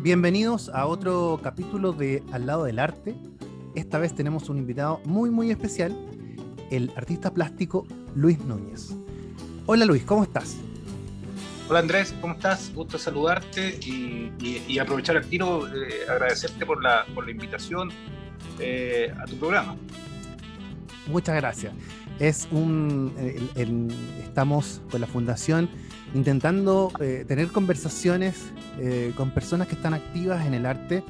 Bienvenidos a otro capítulo de Al lado del arte. Esta vez tenemos un invitado muy especial, el artista plástico Luis Núñez. Hola Luis, ¿cómo estás? Hola Andrés, ¿cómo estás? Gusto saludarte y aprovechar el tiro, agradecerte por la invitación a tu programa. Muchas gracias. Estamos con la fundación intentando tener conversaciones con personas que están activas en el arte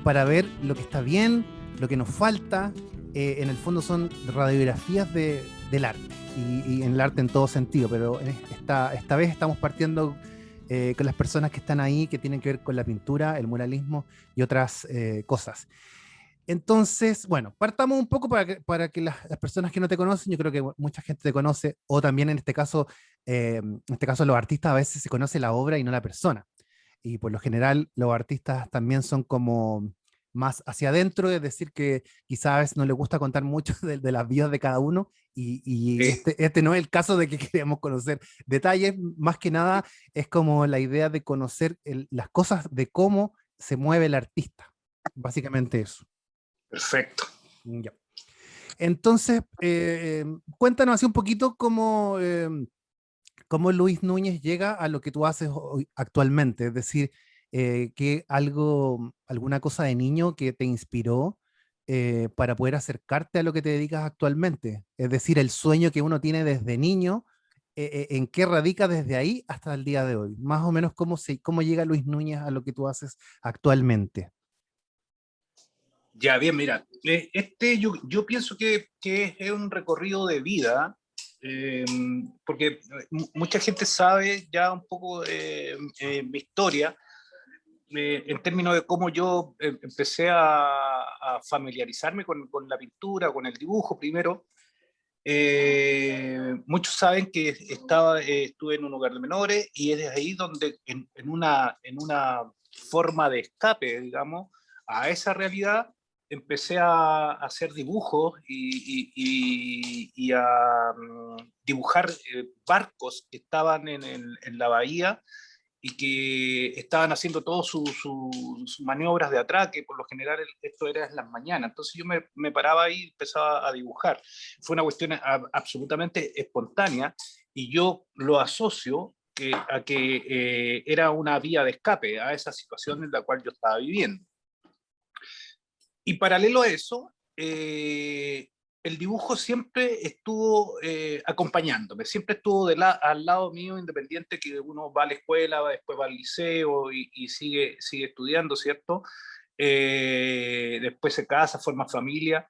para ver lo que está bien, lo que nos falta. En el fondo son radiografías del arte y en el arte en todo sentido, pero esta vez estamos partiendo con las personas que están ahí, que tienen que ver con la pintura, el muralismo y otras cosas. Entonces, bueno, partamos un poco para que las personas que no te conocen, yo creo que mucha gente te conoce, o también en este caso los artistas a veces se conoce la obra y no la persona. Y por lo general los artistas también son como más hacia adentro, es decir, que quizás a veces no les gusta contar mucho de las vidas de cada uno, y Sí, este no es el caso de que queremos conocer detalles, más que nada es como la idea de conocer las cosas de cómo se mueve el artista, básicamente eso. perfecto. Ya. Entonces, cuéntanos así un poquito cómo Luis Núñez llega a lo que tú haces hoy, actualmente. Es decir, alguna cosa de niño que te inspiró para poder acercarte a lo que te dedicas actualmente. Es decir, el sueño que uno tiene desde niño, ¿en qué radica desde ahí hasta el día de hoy? Más o menos cómo llega Luis Núñez a lo que tú haces actualmente. Ya, bien, mira, yo pienso que es un recorrido de vida, eh, porque mucha gente sabe ya un poco mi historia, en términos de cómo yo empecé a familiarizarme con la pintura, con el dibujo primero. Muchos saben que estuve en un hogar de menores y es de ahí donde en una forma de escape, digamos, a esa realidad, empecé a hacer dibujos y a dibujar barcos que estaban en la bahía y que estaban haciendo todas sus maniobras de atraque. Por lo general esto era en las mañanas, entonces yo me paraba ahí y empezaba a dibujar. Fue una cuestión absolutamente espontánea y yo lo asocio a que era una vía de escape a esa situación en la cual yo estaba viviendo. Y paralelo a eso, el dibujo siempre estuvo acompañándome, siempre estuvo al lado mío, independiente que uno va a la escuela, después va al liceo y sigue estudiando, ¿cierto? Después se casa, forma familia.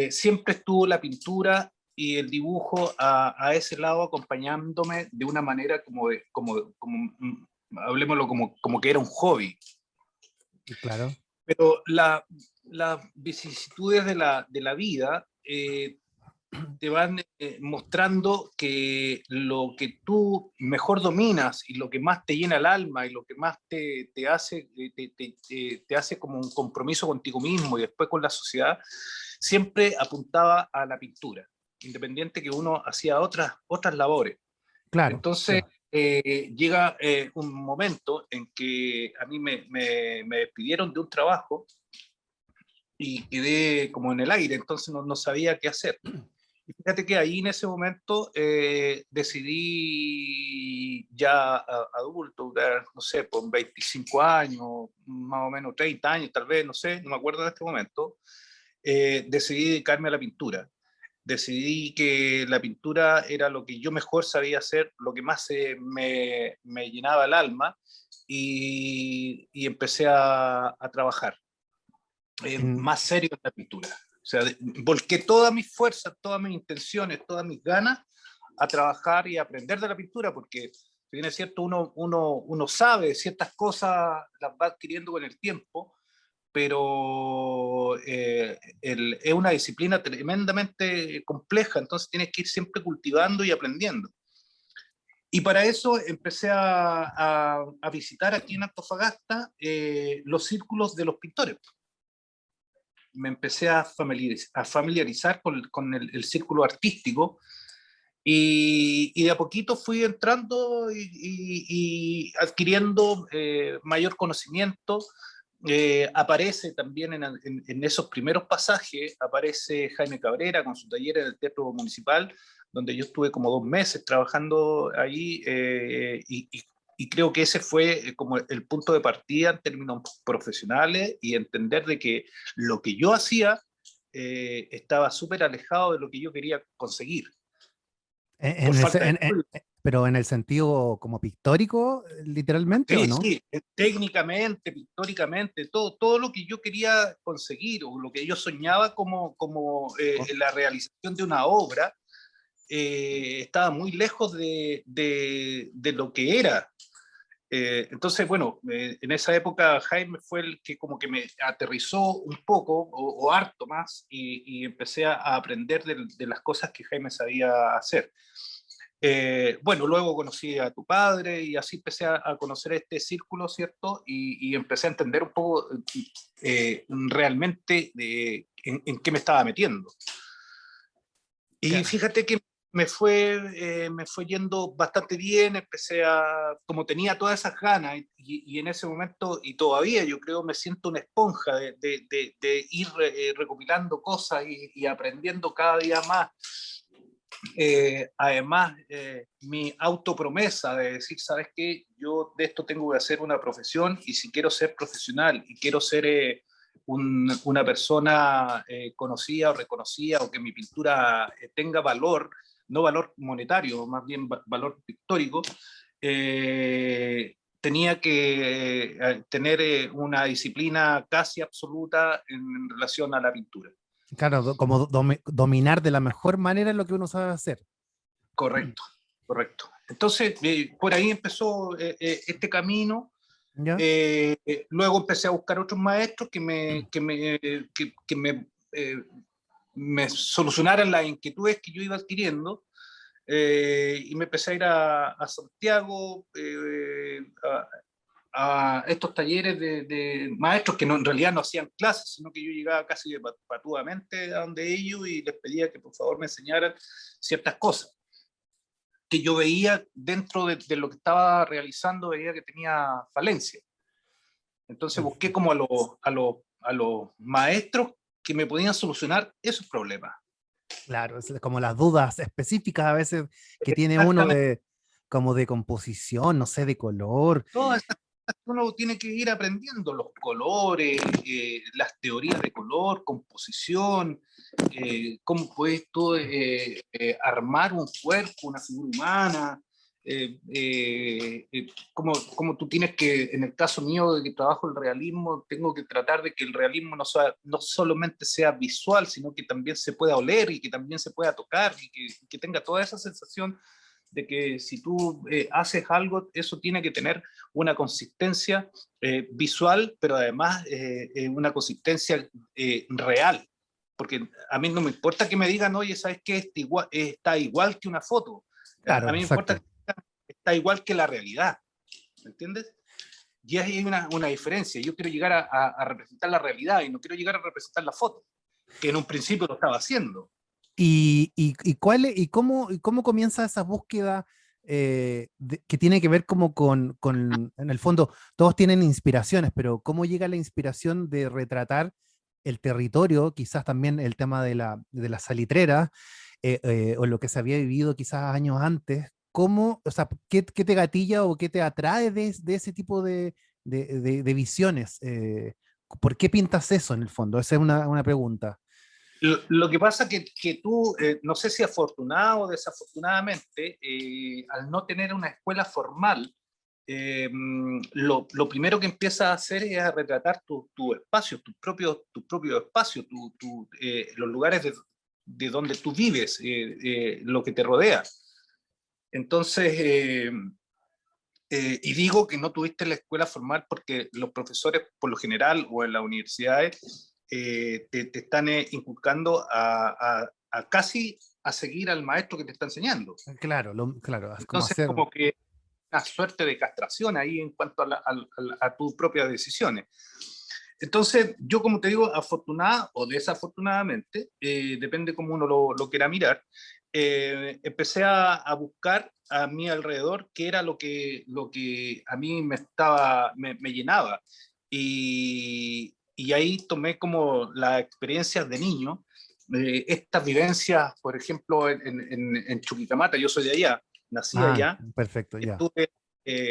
Siempre estuvo la pintura y el dibujo a ese lado acompañándome de una manera hablemoslo como que era un hobby. Claro. Pero las vicisitudes de la vida te van mostrando que lo que tú mejor dominas y lo que más te llena el alma y lo que más te hace, te hace como un compromiso contigo mismo y después con la sociedad, siempre apuntaba a la pintura, independiente que uno hacía otras labores. Claro, Entonces, claro. llega un momento en que a mí me despidieron de un trabajo y quedé como en el aire, entonces no sabía qué hacer. Y fíjate que ahí en ese momento decidí ya adulto, no sé, por 25 años, más o menos 30 años, tal vez, no sé, no me acuerdo en este momento, decidí dedicarme a la pintura. Decidí que la pintura era lo que yo mejor sabía hacer, lo que más me llenaba el alma y empecé a trabajar En, más serio en la pintura. O sea, volqué todas mis fuerzas, todas mis intenciones, todas mis ganas a trabajar y a aprender de la pintura, porque si bien es cierto, uno sabe ciertas cosas, las va adquiriendo con el tiempo, pero es una disciplina tremendamente compleja, entonces tienes que ir siempre cultivando y aprendiendo. Y para eso empecé a visitar aquí en Antofagasta los círculos de los pintores. Me empecé a familiarizar con el círculo artístico Y de a poquito fui entrando y adquiriendo mayor conocimiento. Aparece también en esos primeros pasajes, aparece Jaime Cabrera con su taller en el Teatro Municipal, donde yo estuve como 2 meses trabajando ahí, y creo que ese fue como el punto de partida en términos profesionales, y entender de que lo que yo hacía estaba súper alejado de lo que yo quería conseguir, por En el falta de estudio. pero en el sentido como pictórico, literalmente, ¿o Sí, no? sí, técnicamente, pictóricamente, todo lo que yo quería conseguir o lo que yo soñaba como la realización de una obra, estaba muy lejos de lo que era. Entonces, bueno, en esa época Jaime fue el que como que me aterrizó un poco o harto más, y empecé a aprender de las cosas que Jaime sabía hacer. Bueno, luego conocí a tu padre y así empecé a conocer este círculo, ¿cierto? Y empecé a entender un poco realmente en qué me estaba metiendo. Y Claro. fíjate que me fue yendo bastante bien, empecé como tenía todas esas ganas, y en ese momento, y todavía yo creo, me siento una esponja de ir recopilando cosas y aprendiendo cada día más. Además, mi autopromesa de decir, ¿sabes qué? Yo de esto tengo que hacer una profesión, y si quiero ser profesional y quiero ser una persona conocida o reconocida, o que mi pintura tenga valor, no valor monetario, más bien valor pictórico, tenía que tener una disciplina casi absoluta en relación a la pintura. Claro, como dominar de la mejor manera lo que uno sabe hacer. Correcto, correcto. Entonces, por ahí empezó este camino. ¿Ya? Luego empecé a buscar otros maestros que me solucionaran las inquietudes que yo iba adquiriendo, y me empecé a ir a Santiago, a estos talleres de maestros que en realidad no hacían clases, sino que yo llegaba casi patudamente a donde ellos y les pedía que por favor me enseñaran ciertas cosas que yo veía dentro de lo que estaba realizando, veía que tenía falencia. Entonces busqué como a los maestros que me podían solucionar esos problemas. Claro, es como las dudas específicas a veces que tiene uno Exactamente. de como de composición, no sé, de color. Todas esas cosas que uno tiene que ir aprendiendo, los colores, las teorías de color, composición, cómo puedes tú armar un cuerpo, una figura humana, cómo tú tienes que, en el caso mío de que trabajo el realismo, tengo que tratar de que el realismo no solamente sea visual, sino que también se pueda oler y que también se pueda tocar, y que tenga toda esa sensación de que si tú haces algo, eso tiene que tener una consistencia visual, pero además una consistencia real. Porque a mí no me importa que me digan, oye, ¿sabes qué? Está igual que una foto. A Claro, mí me importa exacto. que está igual que la realidad. ¿Me entiendes? Y ahí hay una diferencia. Yo quiero llegar a representar la realidad y no quiero llegar a representar la foto, que en un principio lo estaba haciendo. Y cómo comienza esa búsqueda que tiene que ver como en el fondo, todos tienen inspiraciones, pero cómo llega la inspiración de retratar el territorio, quizás también el tema de la salitrera, o lo que se había vivido quizás años antes? ¿Cómo, o sea, qué te gatilla o qué te atrae de ese tipo de visiones? ¿Por qué pintas eso en el fondo? Esa es una pregunta. Lo que pasa que tú, no sé si afortunado o desafortunadamente, al no tener una escuela formal, lo primero que empiezas a hacer es a retratar tu espacio, tu propio espacio, los lugares de donde tú vives, lo que te rodea. Entonces, y digo que no tuviste la escuela formal porque los profesores, por lo general, o en las universidades, te están inculcando a casi a seguir al maestro que te está enseñando. Claro, claro, es como Entonces, hacer. como que una suerte de castración ahí en cuanto a tus propias decisiones. Entonces, yo como te digo, afortunada o desafortunadamente, depende cómo uno lo quiera mirar, empecé a buscar a mi alrededor qué era lo que a mí me llenaba. Y ahí tomé como las experiencias de niño, estas vivencias, por ejemplo, en Chuquicamata. Yo soy de allá, nací Ah, allá, perfecto, ya. estuve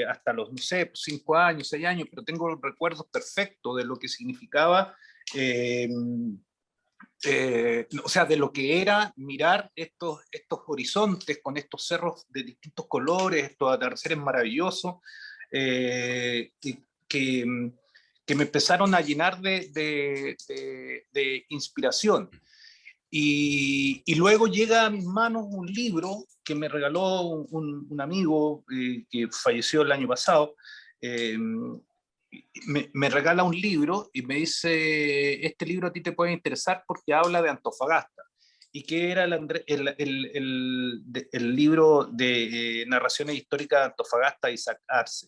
hasta los, no sé, 5 años, 6 años, pero tengo recuerdos perfectos de lo que significaba, eh, o sea, de lo que era mirar estos horizontes con estos cerros de distintos colores, estos atardeceres maravillosos, que, que me empezaron a llenar de inspiración. Y luego llega a mis manos un libro que me regaló un amigo que falleció el año pasado. eh, me regala un libro y me dice, este libro a ti te puede interesar porque habla de Antofagasta. Y que era el libro de narraciones históricas de Antofagasta de Isaac Arce.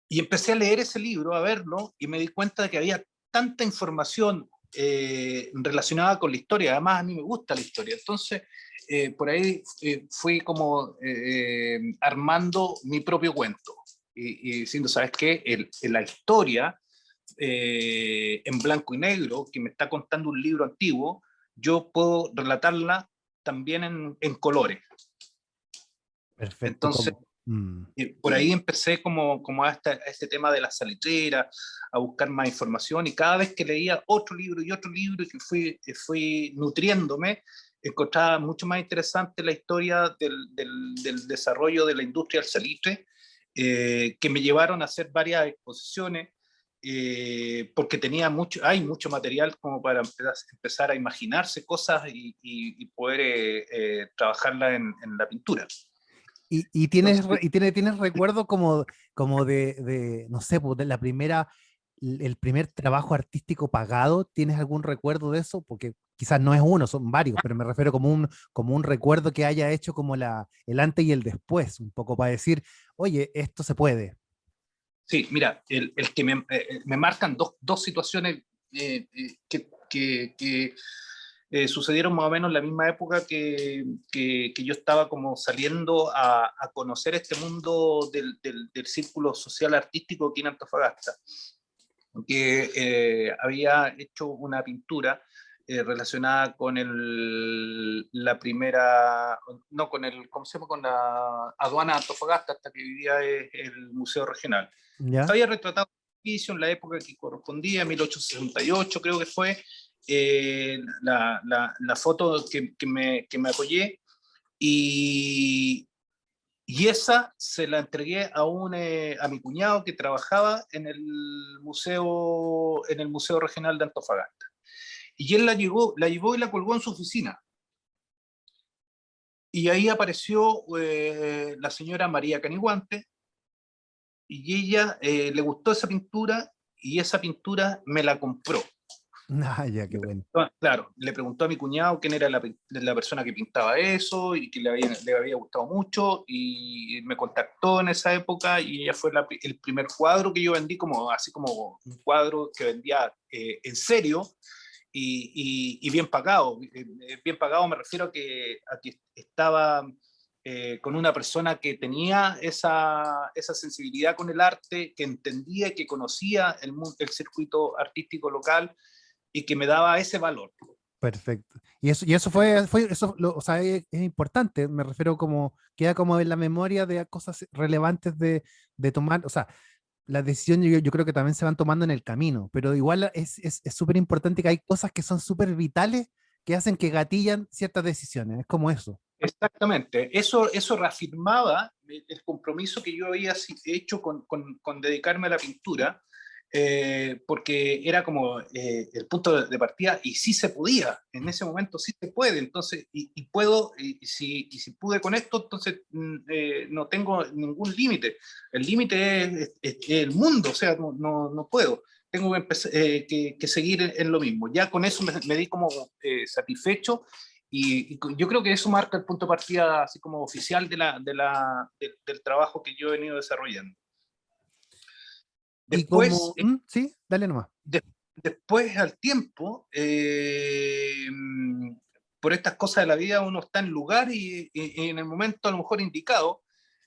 Y empecé a leer ese libro, a verlo, y me di cuenta de que había tanta información relacionada con la historia. Además, a mí me gusta la historia. Entonces, por ahí fui como armando mi propio cuento y diciendo, ¿sabes qué? La historia en blanco y negro, que me está contando un libro antiguo, yo puedo relatarla también en colores. Perfecto. Entonces, por ahí empecé como a este tema de la salitrera, a buscar más información, y cada vez que leía otro libro y otro libro y que fui nutriéndome, encontraba mucho más interesante la historia del desarrollo de la industria del salitre, que me llevaron a hacer varias exposiciones, porque hay mucho material como para empezar a imaginarse cosas y poder trabajarla en la pintura. Y tienes, Entonces, tienes recuerdo como, como no sé, pues, de la primera, el primer trabajo artístico pagado. ¿Tienes algún recuerdo de eso? Porque quizás no es uno, son varios, pero me refiero como un recuerdo que haya hecho como el antes y el después, un poco para decir, oye, esto se puede. sí, mira, el que me marcan dos situaciones que sucedieron más o menos en la misma época que yo estaba como saliendo a conocer este mundo del círculo social artístico aquí en Antofagasta, que había hecho una pintura relacionada con la primera, no, con ¿cómo se llama? Con la aduana de Antofagasta, hasta que vivía el Museo Regional. ¿Ya? Había retratado el edificio en la época que correspondía, 1868 creo que fue, la foto que me apoyé, y, y esa se la entregué a mi cuñado que trabajaba en el museo regional de Antofagasta. Y él la llevó y la colgó en su oficina. Y ahí apareció la señora María Caniguante, y ella le gustó esa pintura, y esa pintura me la compró. Ah, ya, qué bueno. Claro, le preguntó a mi cuñado quién era la persona que pintaba eso y que le había gustado mucho, y me contactó en esa época, y ella fue el primer cuadro que yo vendí, como, así como un cuadro que vendía en serio y bien pagado. Bien pagado me refiero a que estaba con una persona que tenía esa sensibilidad con el arte, que entendía y que conocía el circuito artístico local, y que me daba ese valor. Perfecto. Y eso eso, o sea, es importante, me refiero como, queda como en la memoria de cosas relevantes de tomar, o sea, las decisiones yo creo que también se van tomando en el camino, pero igual es súper importante que hay cosas que son súper vitales que hacen que gatillan ciertas decisiones, es como eso. Exactamente. Eso reafirmaba el compromiso que yo había hecho con dedicarme a la pintura, porque era como el punto de partida, y sí se podía, en ese momento sí se puede. Entonces, y puedo, y si pude con esto, entonces no tengo ningún límite. El límite es el mundo, o sea, no puedo. Tengo que seguir en lo mismo. Ya con eso me di como satisfecho, y yo creo que eso marca el punto de partida así como oficial del trabajo que yo he venido desarrollando. Y Después, como, sí, dale nomás. de- después al tiempo, por estas cosas de la vida uno está en lugar y en el momento a lo mejor indicado,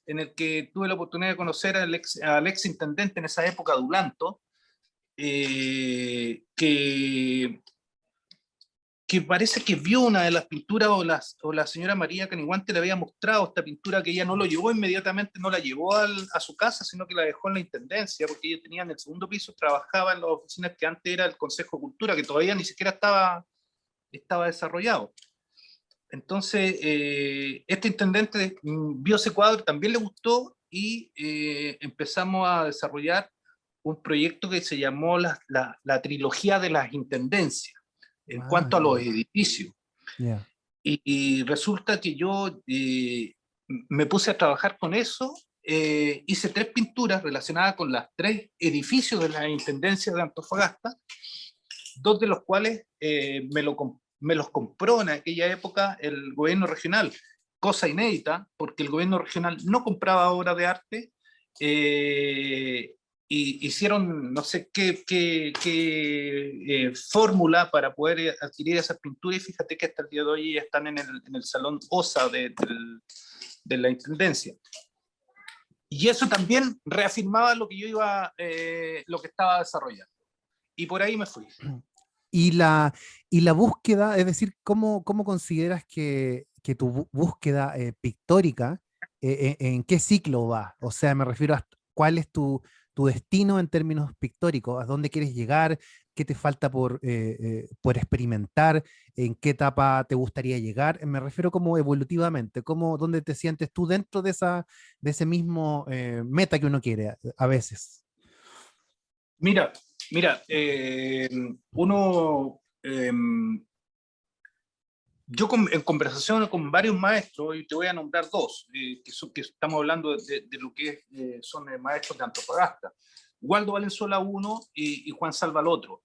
en el que tuve la oportunidad de conocer al ex intendente en esa época, Dulanto, que parece que vio una de las pinturas, o la señora María Caniguante le había mostrado esta pintura, que ella no lo llevó inmediatamente, no la llevó a su casa, sino que la dejó en la intendencia, porque ella tenía en el segundo piso, trabajaba en las oficinas que antes era el Consejo de Cultura, que todavía ni siquiera estaba desarrollado. Entonces, este intendente vio ese cuadro, también le gustó, y empezamos a desarrollar un proyecto que se llamó la trilogía de las intendencias, en Ah, cuanto a los edificios. ya. Y resulta que yo me puse a trabajar con eso, hice 3 pinturas relacionadas con los 3 edificios de la Intendencia de Antofagasta, 2 de los cuales me los compró en aquella época el gobierno regional, cosa inédita, porque el gobierno regional no compraba obras de arte, y hicieron no sé qué fórmula para poder adquirir esas pinturas, y fíjate que hasta el día de hoy están en el Salón OSA de la Intendencia. Y eso también reafirmaba lo que yo lo que estaba desarrollando. Y por ahí me fui. Y la búsqueda, es decir, ¿cómo consideras que tu búsqueda pictórica, en qué ciclo va? O sea, me refiero a cuál es tu destino en términos pictóricos, a dónde quieres llegar, qué te falta por experimentar, en qué etapa te gustaría llegar. Me refiero como evolutivamente, dónde te sientes tú dentro de ese mismo meta que uno quiere a veces. Mira, mira, uno, yo en conversación con varios maestros, y te voy a nombrar 2, que estamos hablando de lo que son maestros de Antofagasta, Waldo Valenzuela uno y Juan Salva el otro.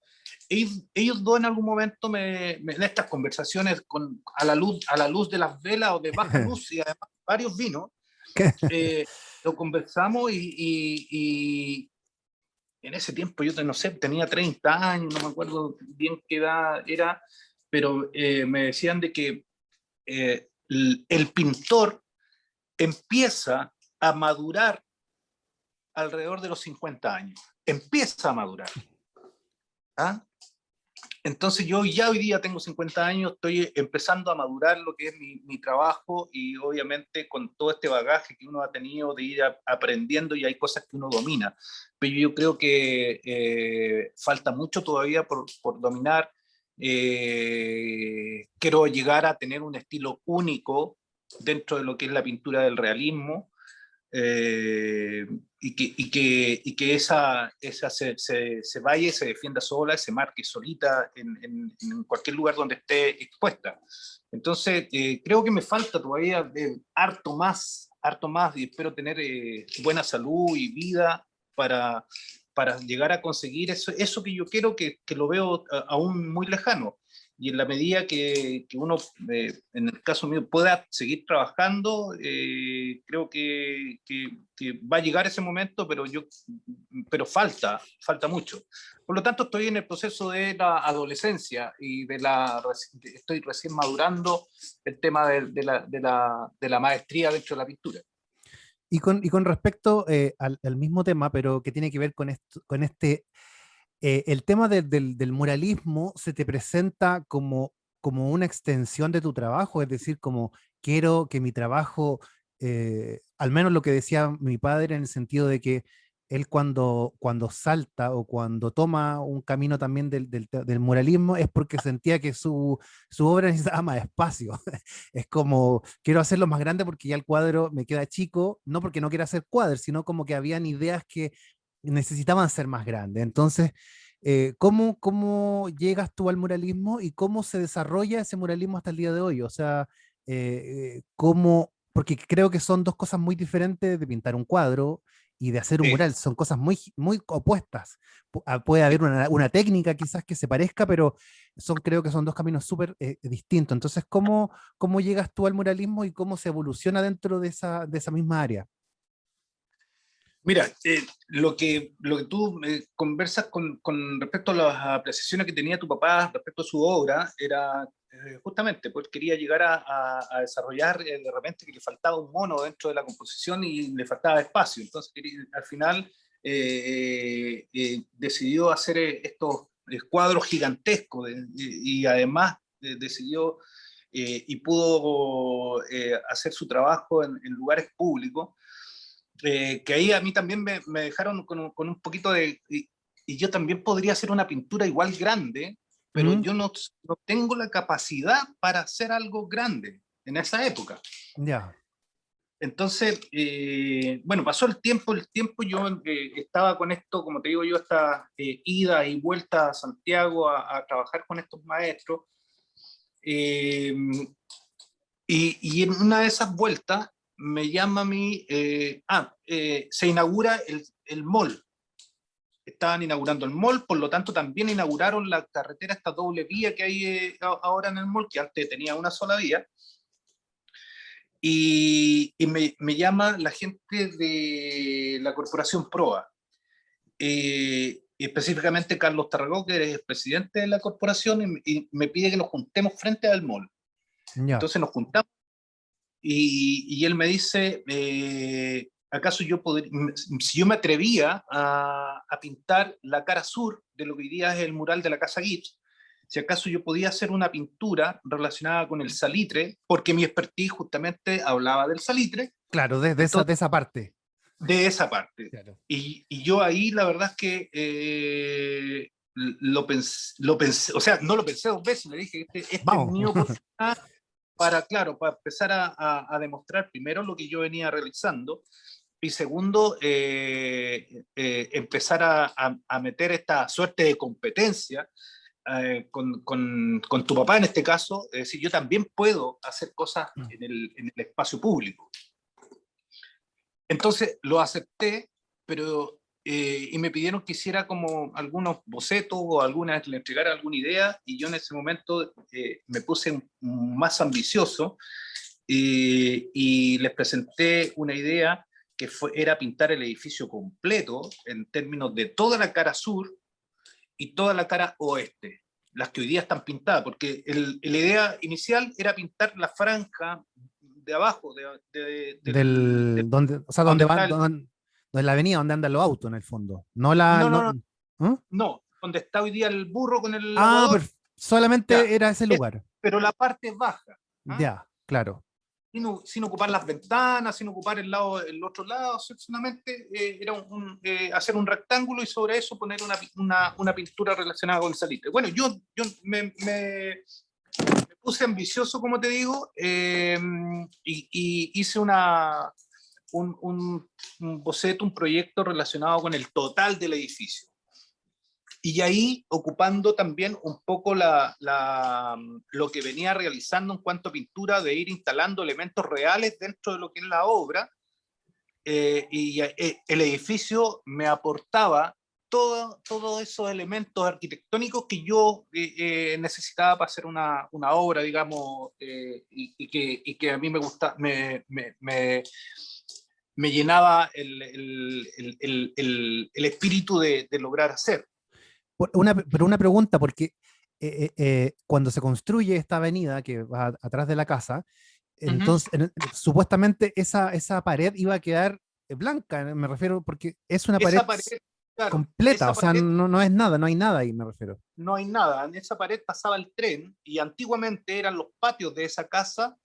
Ellos 2 en algún momento en estas conversaciones a la luz de las velas o de baja luz, y además varios vinos, lo conversamos, y en ese tiempo yo no sé, tenía 30 años, no me acuerdo bien qué edad era, pero me decían de que el pintor empieza a madurar alrededor de los 50 años. Empieza a madurar. ¿Ah? Entonces yo ya hoy día tengo 50 años, estoy empezando a madurar lo que es mi trabajo, y obviamente con todo este bagaje que uno ha tenido de ir aprendiendo, y hay cosas que uno domina, pero yo creo que falta mucho todavía por dominar. Quiero llegar a tener un estilo único dentro de lo que es la pintura del realismo, eh, y que esa se vaya y se defienda sola, se marque solita en cualquier lugar donde esté expuesta. Entonces, creo que me falta todavía harto más, y espero tener buena salud y vida para llegar a conseguir eso que yo quiero, que lo veo aún muy lejano. Y en la medida que uno, en el caso mío, pueda seguir trabajando, creo que va a llegar ese momento, pero falta mucho. Por lo tanto, estoy en el proceso de la adolescencia, y estoy recién madurando el tema de la maestría dentro de la pintura. Y con respecto al mismo tema, pero que tiene que ver con este, el tema del muralismo se te presenta como una extensión de tu trabajo, es decir, como quiero que mi trabajo, al menos lo que decía mi padre en el sentido de que él cuando salta o cuando toma un camino también del muralismo es porque sentía que su obra necesitaba más espacio. Es como, quiero hacerlo más grande porque ya el cuadro me queda chico, no porque no quiera hacer cuadros, sino como que habían ideas que necesitaban ser más grandes. Entonces, ¿cómo llegas tú al muralismo y cómo se desarrolla ese muralismo hasta el día de hoy? O sea, porque creo que son dos cosas muy diferentes de pintar un cuadro y de hacer un Sí. mural, son cosas muy, muy opuestas. Puede haber una técnica quizás que se parezca, pero creo que son dos caminos súper distintos. Entonces, ¿cómo llegas tú al muralismo y cómo se evoluciona dentro de esa misma área? Mira, lo que tú conversas con respecto a las apreciaciones que tenía tu papá respecto a su obra era justamente, pues quería llegar a desarrollar de repente que le faltaba un mono dentro de la composición y le faltaba espacio. Entonces, al final decidió hacer estos cuadros gigantescos y además decidió y pudo hacer su trabajo en lugares públicos, que ahí a mí también me dejaron con un poquito y yo también podría hacer una pintura igual grande, pero ¿Mm? yo no tengo la capacidad para hacer algo grande en esa época. Ya, Entonces, bueno, pasó el tiempo yo estaba con esto, como te digo yo, esta ida y vuelta a Santiago a trabajar con estos maestros, eh, y en una de esas vueltas me llama a mí, se inaugura el mall. Estaban inaugurando el mall, por lo tanto también inauguraron la carretera, esta doble vía que hay ahora en el mall, que antes tenía una sola vía, y me llama la gente de la corporación PROA, específicamente Carlos Tarragó, que es el presidente de la corporación, y me pide que nos juntemos frente al mall. ya. Entonces nos juntamos y él me dice, ¿acaso yo podría, si yo me atrevía a pintar la cara sur de lo que hoy día es el mural de la Casa Gibbs, si acaso yo podía hacer una pintura relacionada con el salitre, porque mi expertise justamente hablaba del salitre, Claro, entonces de esa parte. de esa parte. Claro. Y yo ahí la verdad es que lo pensé, o sea, no lo pensé dos veces, le dije, este es Vamos. mi oportunidad para, claro, para empezar a demostrar primero lo que yo venía realizando y segundo, empezar a meter esta suerte de competencia con tu papá en este caso, es decir, yo también puedo hacer cosas en el espacio público. Entonces lo acepté, pero y me pidieron que hiciera como algunos bocetos o alguna, le entregara alguna idea, y yo en ese momento me puse más ambicioso y les presenté una idea que era pintar el edificio completo en términos de toda la cara sur y toda la cara oeste, las que hoy día están pintadas, porque la idea inicial era pintar la franja de abajo, Del, donde, o sea, donde donde está van, donde la avenida donde andan los autos en el fondo. No la, no, no, no, no, ¿eh? no, donde está hoy día el burro con el Ah, aguador, solamente ya, era ese es- lugar. pero la parte baja, ¿ah? Ya, claro. Sin ocupar las ventanas, sin ocupar el otro lado, solamente era hacer un rectángulo y sobre eso poner una pintura relacionada con el salitre. Bueno, yo me puse ambicioso, como te digo, y hice un boceto, un proyecto relacionado con el total del edificio. Y ahí ocupando también un poco lo que venía realizando en cuanto a pintura, de ir instalando elementos reales dentro de lo que es la obra, el edificio me aportaba todos esos elementos arquitectónicos que yo necesitaba para hacer una obra, digamos, y que a mí me gusta, me llenaba el espíritu de lograr hacer. Pero una pregunta, porque cuando se construye esta avenida que va atrás de la casa, Ujú. entonces supuestamente esa pared iba a quedar blanca, me refiero, porque es una pared Esa pared, claro, completa, esa o sea, pared no es nada, no hay nada ahí, me refiero. no hay nada. En esa pared pasaba el tren y antiguamente eran los patios de esa casa,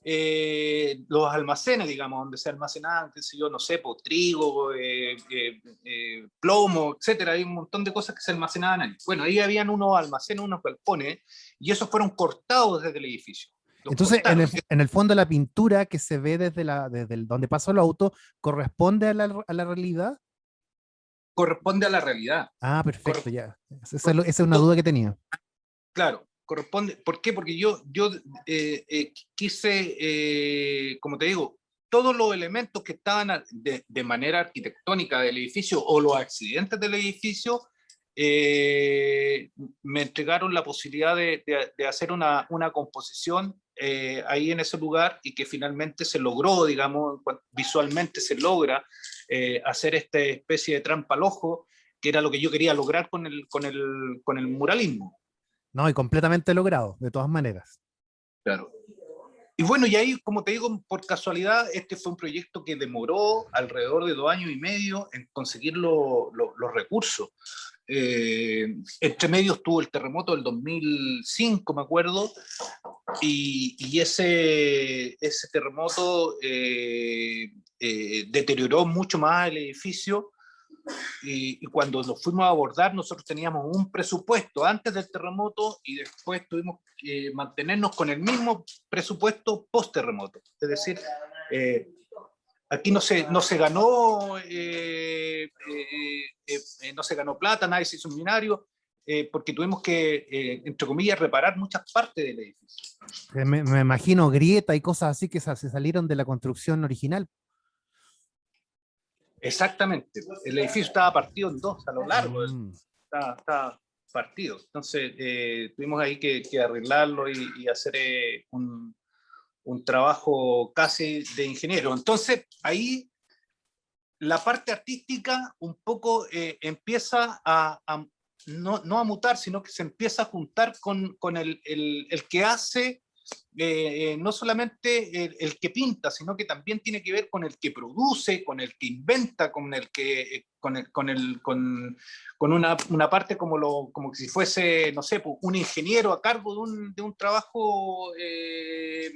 los almacenes, digamos, donde se almacenaban, qué sé yo, no sé, trigo, plomo, etcétera. Hay un montón de cosas que se almacenaban ahí. Bueno, ahí habían unos almacenes, unos galpones, y esos fueron cortados desde el edificio. Los Entonces, en cortaron. en el fondo, la pintura que se ve desde donde pasó el auto corresponde a la realidad. Corresponde a la realidad. Ah, perfecto, Corresponde, ya. Esa es una duda que tenía. claro, corresponde. ¿Por qué? Porque yo quise, como te digo, todos los elementos que estaban de manera arquitectónica del edificio o los accidentes del edificio, me entregaron la posibilidad de hacer una composición ahí en ese lugar y que finalmente se logró, digamos, visualmente se logra hacer esta especie de trampa al ojo, que era lo que yo quería lograr con el muralismo. No, y completamente logrado, de todas maneras. Claro. Y bueno, y ahí, como te digo, por casualidad, este fue un proyecto que demoró alrededor de 2 años y medio en conseguir los recursos. Entre medio estuvo el terremoto del 2005, me acuerdo, y ese terremoto deterioró mucho más el edificio. Y cuando nos fuimos a abordar, nosotros teníamos un presupuesto antes del terremoto y después tuvimos que mantenernos con el mismo presupuesto post-terremoto. Es decir, aquí no se ganó, no se ganó plata, nadie se hizo millonario, porque tuvimos que, entre comillas, reparar muchas partes del edificio. Me imagino grieta y cosas así que se salieron de la construcción original. Exactamente. El edificio estaba partido en dos a lo largo. Mm. Estaba partido. Entonces tuvimos ahí que arreglarlo y hacer un trabajo casi de ingeniero. Entonces ahí la parte artística un poco empieza no a mutar, sino que se empieza a juntar con el que hace, no solamente el que pinta, sino que también tiene que ver con el que produce, con el que inventa, con el que con una parte como si fuese, no sé, un ingeniero a cargo de un trabajo de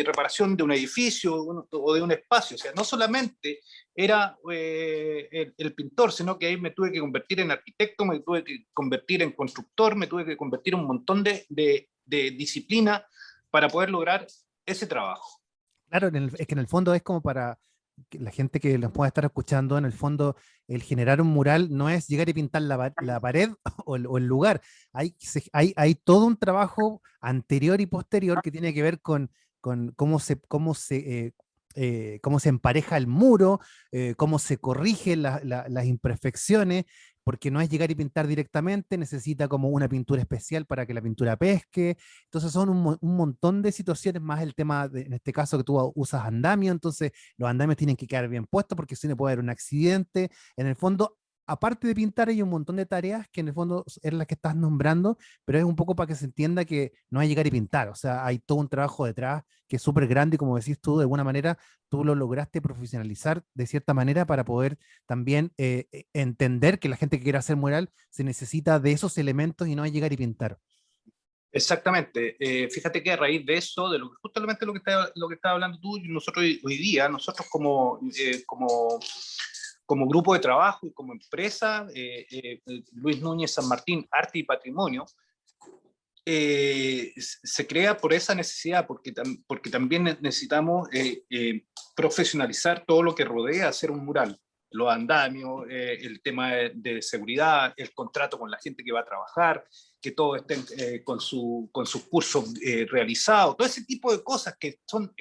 reparación de un edificio o de un espacio. O sea, no solamente era el pintor, sino que ahí me tuve que convertir en arquitecto, me tuve que convertir en constructor, me tuve que convertir en un montón de disciplina para poder lograr ese trabajo. Claro, es que en el fondo es como para que la gente que nos pueda estar escuchando, en el fondo el generar un mural no es llegar y pintar la pared o el lugar. Hay todo un trabajo anterior y posterior que tiene que ver con cómo se empareja el muro, cómo se corrigen las imperfecciones, porque no es llegar y pintar directamente, necesita como una pintura especial para que la pintura pesque. Entonces son un montón de situaciones, más el tema, en este caso que tú usas andamio, entonces los andamios tienen que quedar bien puestos porque si no puede haber un accidente. En el fondo, aparte de pintar, hay un montón de tareas que en el fondo es las que estás nombrando, pero es un poco para que se entienda que no es llegar y pintar, o sea, hay todo un trabajo detrás que es súper grande y como decís tú, de alguna manera, tú lo lograste profesionalizar de cierta manera para poder también entender que la gente que quiere hacer mural se necesita de esos elementos y no es llegar y pintar. Exactamente. Fíjate que a raíz de eso, de justamente lo que estaba hablando tú, nosotros hoy día, nosotros como grupo de trabajo y como empresa, Luis Núñez San Martín, Arte y Patrimonio, se crea por esa necesidad, porque también necesitamos profesionalizar todo lo que rodea hacer un mural. Los andamios, el tema de seguridad, el contrato con la gente que va a trabajar, que todos estén con sus cursos realizados, todo ese tipo de cosas que son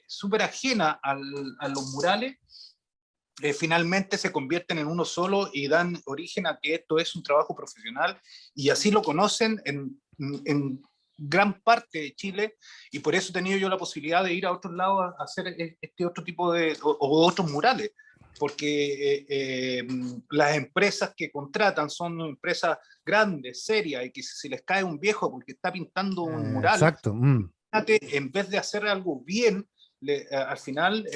súper ajenas a los murales, finalmente se convierten en uno solo y dan origen a que esto es un trabajo profesional, y así lo conocen en gran parte de Chile, y por eso he tenido yo la posibilidad de ir a otros lados a hacer este otro tipo o otros murales, porque las empresas que contratan son empresas grandes, serias, y que si les cae un viejo porque está pintando un mural, Exacto. en vez de hacer algo bien, al final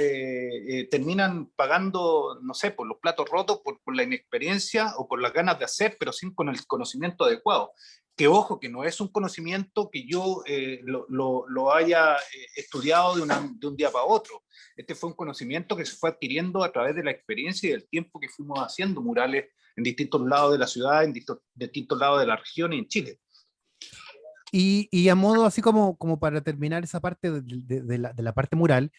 terminan pagando, no sé, por los platos rotos, por la inexperiencia o por las ganas de hacer, pero sin con el conocimiento adecuado. Que ojo, que no es un conocimiento que yo lo haya estudiado de un día para otro. Este fue un conocimiento que se fue adquiriendo a través de la experiencia y del tiempo que fuimos haciendo murales en distintos lados de la ciudad, en distintos lados de la región y en Chile. Y a modo así como para terminar esa parte de la parte mural,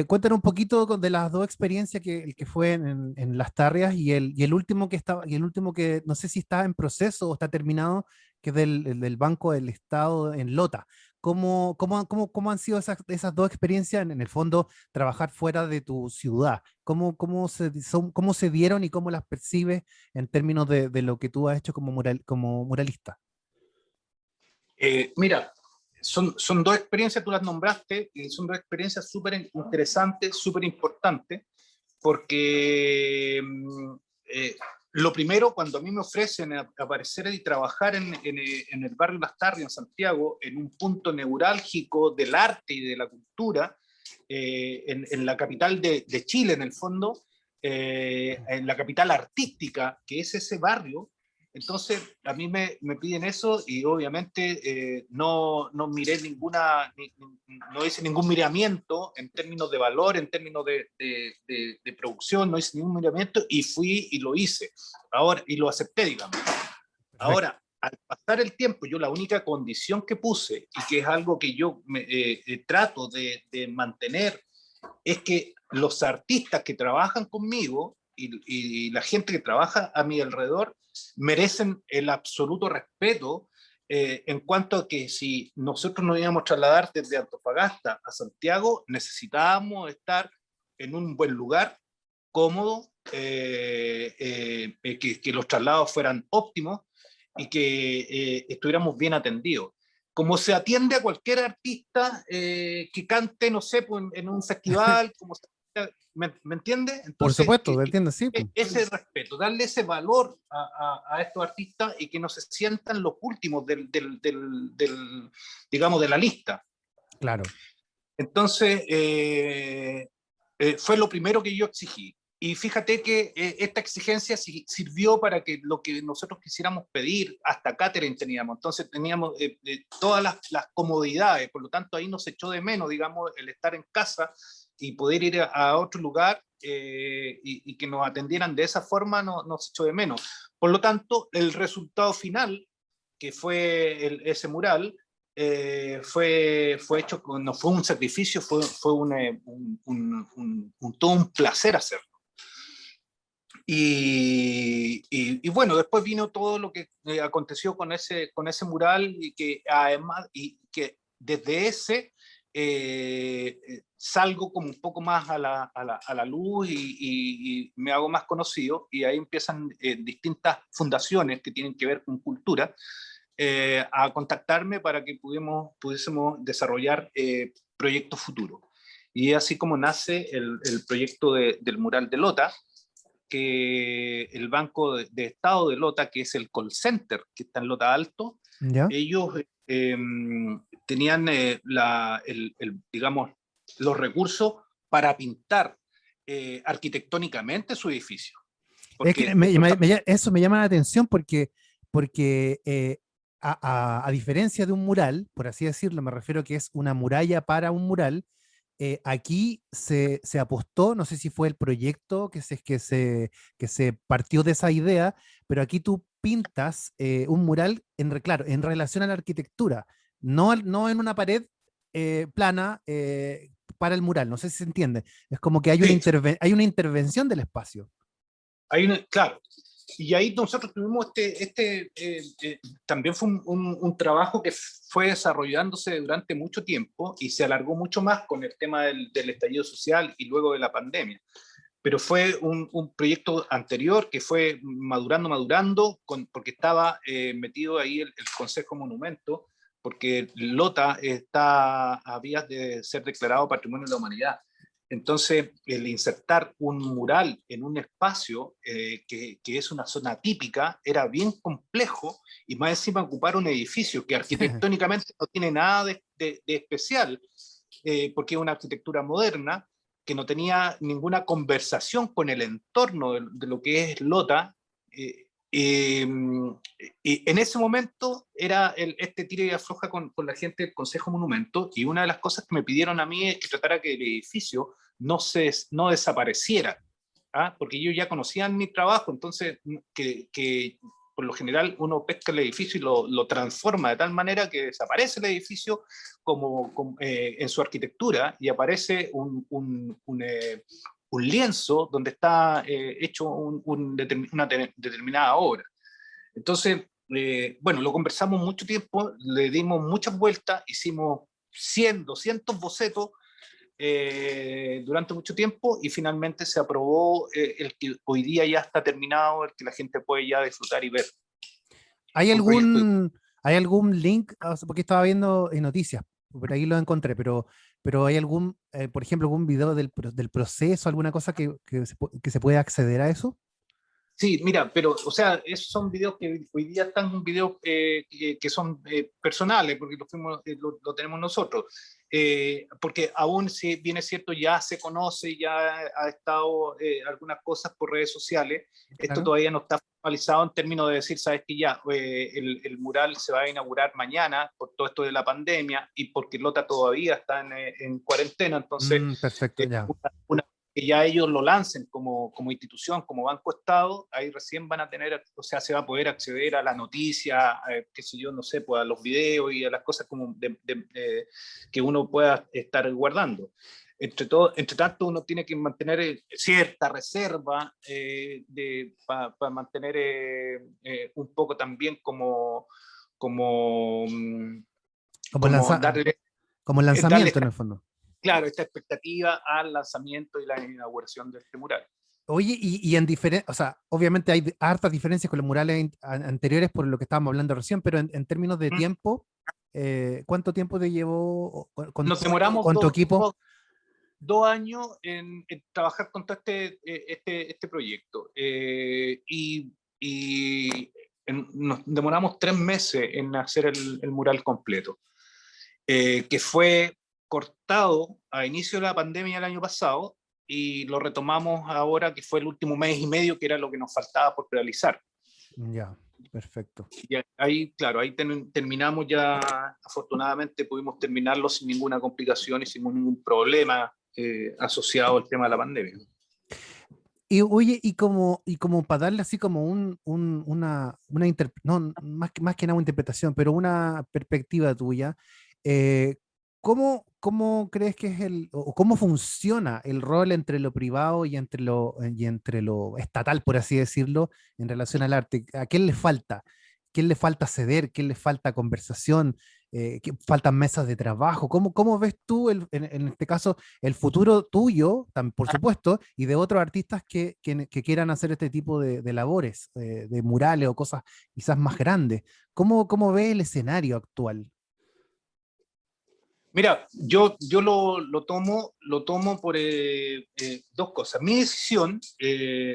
cuéntanos un poquito de las dos experiencias, el que fue en Las Tarrias y el último que no sé si está en proceso o está terminado, que es del Banco del Estado en Lota. ¿Cómo han sido esas dos experiencias en el fondo, trabajar fuera de tu ciudad? ¿Cómo se dieron y cómo las percibes en términos de lo que tú has hecho como muralista? Mira, son dos experiencias, tú las nombraste, y son dos experiencias súper interesantes, súper importantes, porque lo primero, cuando a mí me ofrecen aparecer y trabajar en el barrio Lastarria, en Santiago, en un punto neurálgico del arte y de la cultura, en la capital de Chile, en el fondo, en la capital artística, que es ese barrio. Entonces, a mí me piden eso y obviamente no miré no hice ningún miramiento en términos de valor, en términos de producción, no hice ningún miramiento y fui y lo hice. Ahora, y lo acepté, digamos. Ahora, al pasar el tiempo, yo la única condición que puse, y que es algo que yo trato de mantener, es que los artistas que trabajan conmigo y la gente que trabaja a mi alrededor merecen el absoluto respeto en cuanto a que si nosotros nos íbamos a trasladar desde Antofagasta a Santiago, necesitábamos estar en un buen lugar, cómodo, que los traslados fueran óptimos y que estuviéramos bien atendidos. Como se atiende a cualquier artista que cante, no sé, pues, en un festival, como ¿me entiende? Por Entonces, supuesto, ¿me entiendes? Sí. ese respeto, darle ese valor a estos artistas y que no se sientan los últimos digamos, de la lista. Claro. Entonces, fue lo primero que yo exigí. Y fíjate que esta exigencia sirvió para que lo que nosotros quisiéramos pedir, hasta catering teníamos. Entonces teníamos todas las comodidades, por lo tanto ahí nos echó de menos, digamos, el estar en casa y poder ir a otro lugar y que nos atendieran de esa forma nos echó de menos. Por lo tanto, el resultado final, que fue ese mural, fue hecho, no fue un sacrificio, fue todo un placer hacerlo. Y bueno, después vino todo lo que aconteció con ese mural y que además, y que desde ese salgo como un poco más a la luz y me hago más conocido y ahí empiezan distintas fundaciones que tienen que ver con cultura a contactarme para que pudiésemos desarrollar proyectos futuros. Y así como nace el proyecto del mural de Lota, que el Banco de Estado de Lota, que es el call center que está en Lota Alto, ¿Ya? ellos tenían, digamos, los recursos para pintar arquitectónicamente su edificio. Es que Porque eso me llama la atención porque a diferencia de un mural, por así decirlo, me refiero que es una muralla para un mural, aquí se apostó, no sé si fue el proyecto que se partió de esa idea, pero aquí tú pintas un mural, claro, en relación a la arquitectura, no en una pared plana para el mural, no sé si se entiende. Es como que sí, hay una intervención del espacio. claro. Y ahí nosotros tuvimos también fue un trabajo que fue desarrollándose durante mucho tiempo y se alargó mucho más con el tema del estallido social y luego de la pandemia. Pero fue un proyecto anterior que fue madurando, porque estaba metido ahí el Consejo Monumento, porque Lota a vías de ser declarado Patrimonio de la Humanidad. Entonces, el insertar un mural en un espacio que es una zona típica era bien complejo y más encima ocupar un edificio que arquitectónicamente no tiene nada de especial, porque es una arquitectura moderna que no tenía ninguna conversación con el entorno de lo que es Lota. Y en ese momento era este tira y afloja con la gente del Consejo Monumento, y una de las cosas que me pidieron a mí es que tratara que el edificio no desapareciera, ¿ah? Porque ellos ya conocían mi trabajo, entonces que por lo general uno pesca el edificio y lo transforma de tal manera que desaparece el edificio en su arquitectura y aparece un lienzo donde está hecho una determinada obra. Entonces, bueno, lo conversamos mucho tiempo, le dimos muchas vueltas, hicimos 100, 200 bocetos durante mucho tiempo y finalmente se aprobó el que hoy día ya está terminado, el que la gente puede ya disfrutar y ver. ¿Hay Un proyecto. ¿Hay algún link? O sea, porque estaba viendo en noticias, por ahí lo encontré, pero ¿hay algún, por ejemplo, algún video del proceso, alguna cosa que se puede acceder a eso? Sí, mira, pero, o sea, esos son videos que hoy día están videos que son personales, porque lo tenemos nosotros. Porque aún si bien es cierto, ya se conoce, ya ha estado algunas cosas por redes sociales, esto Claro. todavía no está formalizado en términos de decir, sabes que ya, el mural se va a inaugurar mañana por todo esto de la pandemia y porque Lota todavía está en cuarentena, entonces Perfecto, ya. una que ya ellos lo lancen como institución, como Banco Estado, ahí recién van a tener, o sea, se va a poder acceder a la noticia, qué sé yo, no sé, pues a los videos y a las cosas como que uno pueda estar guardando. Entre tanto, uno tiene que mantener cierta reserva para mantener un poco también como, mm, Como, como lanza, darle, como darle lanzamiento en el fondo. claro, esta expectativa al lanzamiento y la inauguración de este mural. Oye, y en diferencia, o sea, obviamente hay hartas diferencias con los murales anteriores por lo que estábamos hablando recién, pero en términos de Mm. tiempo, ¿cuánto tiempo te llevó Nos demoramos con tu equipo? 2 años en trabajar con todo este proyecto nos demoramos 3 meses en hacer el mural completo, que fue cortado a inicio de la pandemia el año pasado y lo retomamos ahora, que fue el último mes y medio, que era lo que nos faltaba por realizar. Ya, perfecto. Y ahí, claro, ahí terminamos ya, afortunadamente pudimos terminarlo sin ninguna complicación y sin ningún problema asociado al tema de la pandemia. Y oye, y como para darle así como no, más que nada una interpretación, pero una perspectiva tuya, eh, ¿cómo crees que es o cómo funciona el rol entre lo privado y entre lo estatal, por así decirlo, en relación al arte? ¿A quién le falta? ¿Quién le falta ceder? ¿Quién le falta conversación? ¿Qué faltan mesas de trabajo? ¿Cómo ves tú, en este caso, el futuro tuyo, por supuesto, y de otros artistas que quieran hacer este tipo de labores, de murales o cosas quizás más grandes? ¿Cómo ves el escenario actual? Mira, yo lo tomo por dos cosas. Mi decisión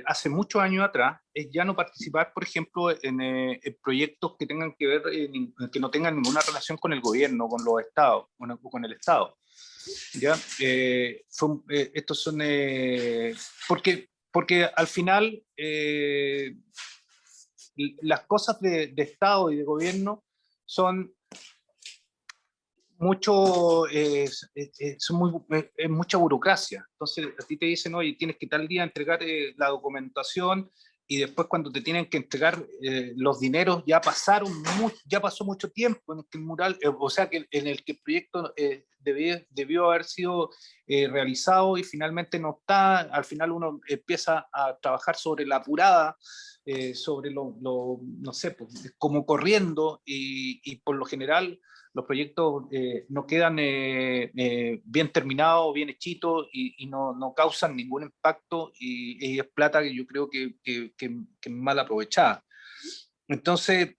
hace muchos años atrás es ya no participar, por ejemplo, en proyectos que tengan que ver, que no tengan ninguna relación con el gobierno, con los estados, con el Estado. ¿Ya? Estos son, porque al final las cosas de Estado y de gobierno son es mucha burocracia. Entonces a ti te dicen, oye, tienes que tal día entregar la documentación y después cuando te tienen que entregar los dineros ya pasó mucho tiempo en el que el mural, o sea, que en el que el proyecto debió haber sido realizado y finalmente no está. Al final uno empieza a trabajar sobre la apurada, sobre no sé, pues, como corriendo y por lo general los proyectos no quedan bien terminados, bien hechitos y no causan ningún impacto y es plata que yo creo que es mal aprovechada. Entonces,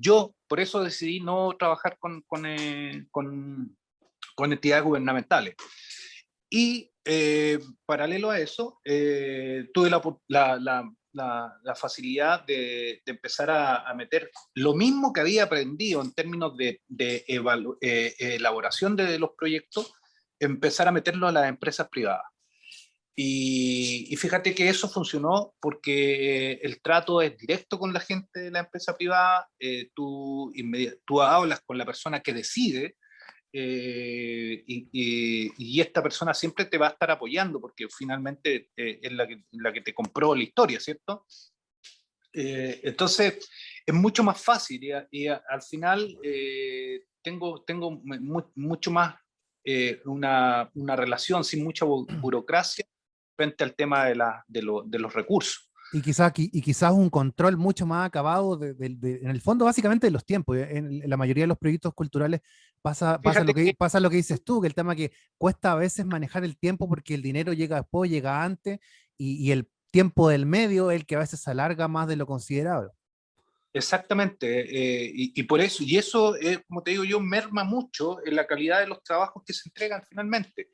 yo por eso decidí no trabajar con entidades gubernamentales. Y paralelo a eso, tuve la facilidad de empezar a meter lo mismo que había aprendido en términos de elaboración de los proyectos, empezar a meterlo a las empresas privadas. Y fíjate que eso funcionó porque el trato es directo con la gente de la empresa privada, tú hablas con la persona que decide y esta persona siempre te va a estar apoyando porque finalmente es la que te compró la historia, ¿cierto? Entonces es mucho más fácil al final tengo mucho más una relación sin mucha burocracia frente al tema de los recursos. Y quizás un control mucho más acabado en el fondo, básicamente, de los tiempos. En la mayoría de los proyectos culturales pasa lo Fíjate que, que pasa lo que dices tú, que el tema que cuesta a veces manejar el tiempo porque el dinero llega después, llega antes, y el tiempo del medio es el que a veces se alarga más de lo considerable. Exactamente, y por eso, y eso, como te digo yo, merma mucho en la calidad de los trabajos que se entregan finalmente.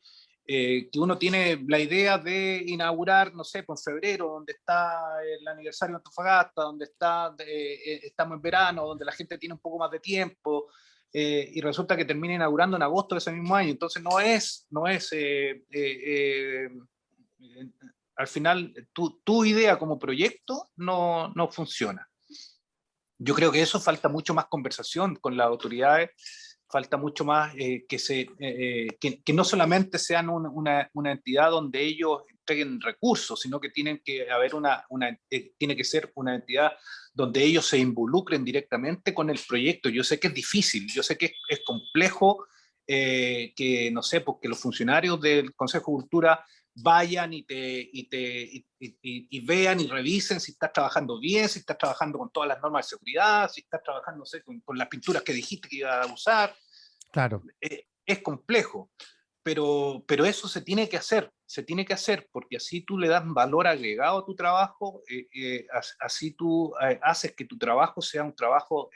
Que uno tiene la idea de inaugurar, no sé, pues en febrero, donde está el aniversario de Antofagasta, donde está, estamos en verano, donde la gente tiene un poco más de tiempo, y resulta que termina inaugurando en agosto de ese mismo año. Entonces al final, tu idea como proyecto no funciona. Yo creo que eso falta mucho más conversación con las autoridades, falta mucho más que no solamente sean una entidad donde ellos entreguen recursos, sino que tienen que haber tiene que ser una entidad donde ellos se involucren directamente con el proyecto. Yo sé que es difícil, yo sé que es complejo, que no sé, porque los funcionarios del Consejo de Cultura vayan y vean y revisen si estás trabajando bien, si estás trabajando con todas las normas de seguridad, si estás trabajando, no sé, con las pinturas que dijiste que iba a usar. Claro. Es complejo, pero eso se tiene que hacer porque así tú le das valor agregado a tu trabajo, así tú haces que tu trabajo sea un trabajo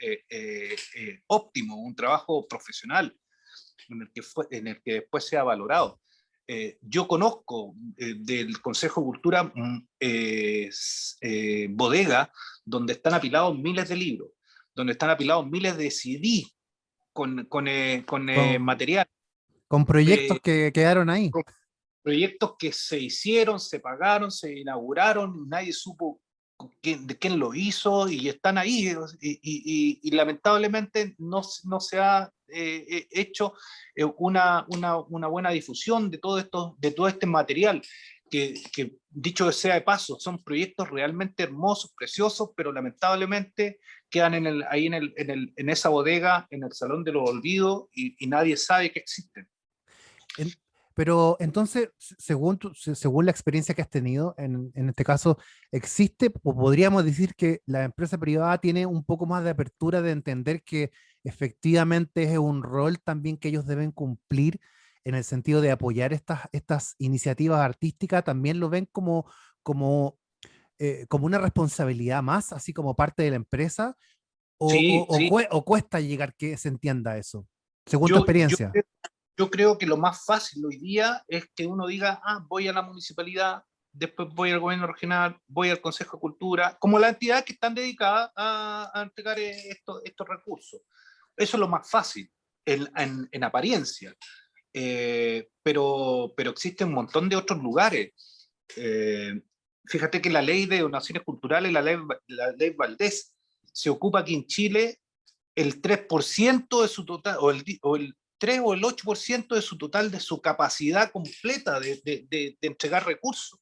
óptimo, un trabajo profesional, en el que después sea valorado. Yo conozco del Consejo de Cultura bodega donde están apilados miles de libros, donde están apilados miles de CD con Con, material, con proyectos eh, que quedaron ahí. con proyectos que se hicieron, se pagaron, se inauguraron, nadie supo de quién lo hizo y están ahí. Y lamentablemente no se ha hecho una buena difusión de todo este material. Que dicho sea de paso, son proyectos realmente hermosos, preciosos, pero lamentablemente quedan en esa bodega, en el Salón de los Olvidos, y nadie sabe que existen. En- pero entonces, según la experiencia que has tenido, en este caso, ¿existe o podríamos decir que la empresa privada tiene un poco más de apertura de entender que efectivamente es un rol también que ellos deben cumplir en el sentido de apoyar estas iniciativas artísticas? ¿También lo ven como, como una responsabilidad más, así como parte de la empresa? Sí, sí. ¿O cuesta llegar que se entienda eso, según tu Yo, yo, experiencia? yo creo que lo más fácil hoy día es que uno diga, voy a la municipalidad, después voy al gobierno regional, voy al Consejo de Cultura, como las entidades que están dedicadas a entregar estos recursos. Eso es lo más fácil, en apariencia. Pero existe un montón de otros lugares. Eh, Fíjate que la ley de donaciones culturales, la ley Valdés, se ocupa aquí en Chile el 3% de su total, o el 3 o el 8% de su total, de su capacidad completa de entregar recursos.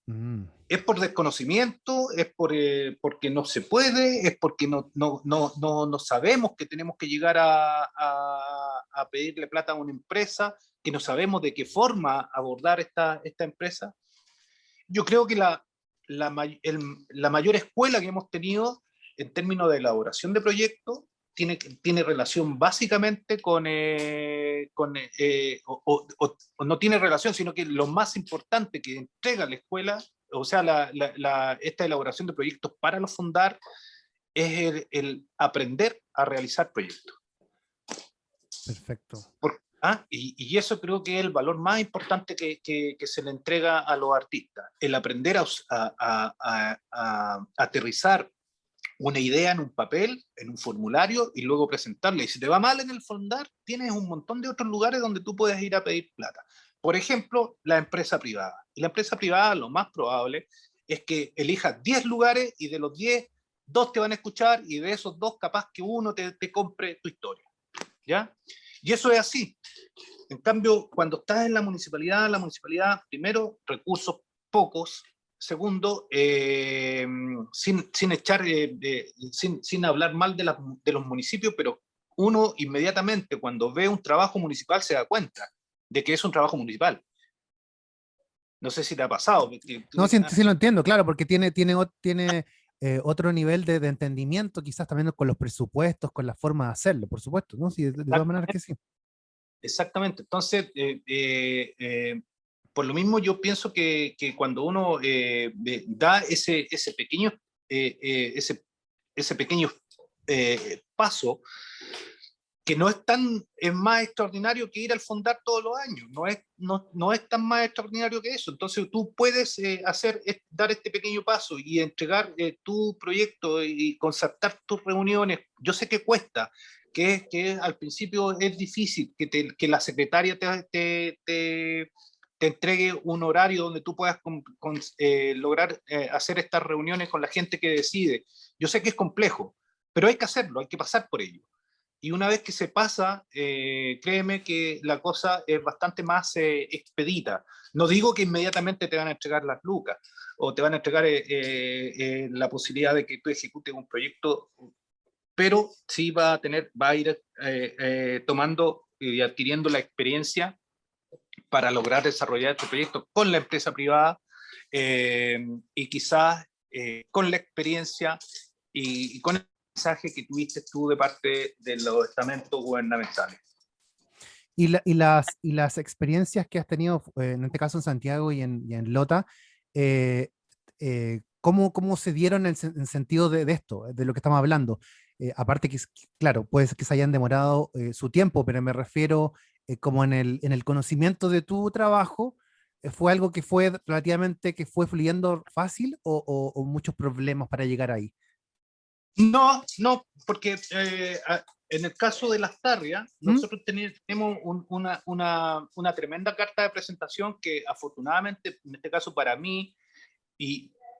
Mm. Es por desconocimiento, es porque no se puede, es porque no sabemos que tenemos que llegar a pedirle plata a una empresa, que no sabemos de qué forma abordar esta empresa. Yo creo que la mayor escuela que hemos tenido en términos de elaboración de proyectos tiene relación básicamente o no tiene relación, sino que lo más importante que entrega la escuela, o sea, esta elaboración de proyectos para los fundar, es el aprender a realizar proyectos. Perfecto. Y eso creo que es el valor más importante que se le entrega a los artistas, el aprender a aterrizar una idea en un papel, en un formulario, y luego presentarla. Y si te va mal en el fondar, tienes un montón de otros lugares donde tú puedes ir a pedir plata. Por ejemplo, la empresa privada. Y la empresa privada, lo más probable es que elijas 10 lugares y de los 10, 2 te van a escuchar, y de esos 2 capaz que uno te compre tu historia. ¿Ya? Y eso es así. En cambio, cuando estás en la municipalidad, primero, recursos pocos. Segundo, sin hablar mal de los municipios, pero uno inmediatamente cuando ve un trabajo municipal se da cuenta de que es un trabajo municipal. No sé si te ha pasado. Que tú No, sí, dices, sí lo entiendo, claro, porque tiene otro nivel de entendimiento, quizás también con los presupuestos, con la forma de hacerlo, por supuesto, ¿no? Sí, de todas maneras que sí. exactamente. Entonces, por lo mismo yo pienso que cuando uno da ese pequeño, ese ese pequeño paso, que no es más extraordinario que ir al fondar todos los años, no es tan más extraordinario que eso. Entonces tú puedes dar este pequeño paso y entregar tu proyecto y concertar tus reuniones. Yo sé que cuesta, que al principio es difícil que la secretaria te entregue un horario donde tú puedas lograr hacer estas reuniones con la gente que decide. Yo sé que es complejo, pero hay que hacerlo, hay que pasar por ello. Y una vez que se pasa, créeme que la cosa es bastante más expedita. No digo que inmediatamente te van a entregar las lucas o te van a entregar la posibilidad de que tú ejecutes un proyecto, pero sí va a ir tomando y adquiriendo la experiencia para lograr desarrollar este proyecto con la empresa privada y quizás con la experiencia y con el mensaje que tuviste tú de parte de los estamentos gubernamentales. Y las experiencias que has tenido, en este caso en Santiago y en Lota, ¿cómo se dieron en sentido de esto, de lo que estamos hablando? Aparte que, claro, puede ser que se hayan demorado su tiempo, pero me refiero como en el conocimiento de tu trabajo, ¿fue algo que fue relativamente, que fue fluyendo fácil o muchos problemas para llegar ahí? No, porque en el caso de las tarrias, ¿Mm? nosotros tenemos una tremenda carta de presentación que afortunadamente, en este caso para mí,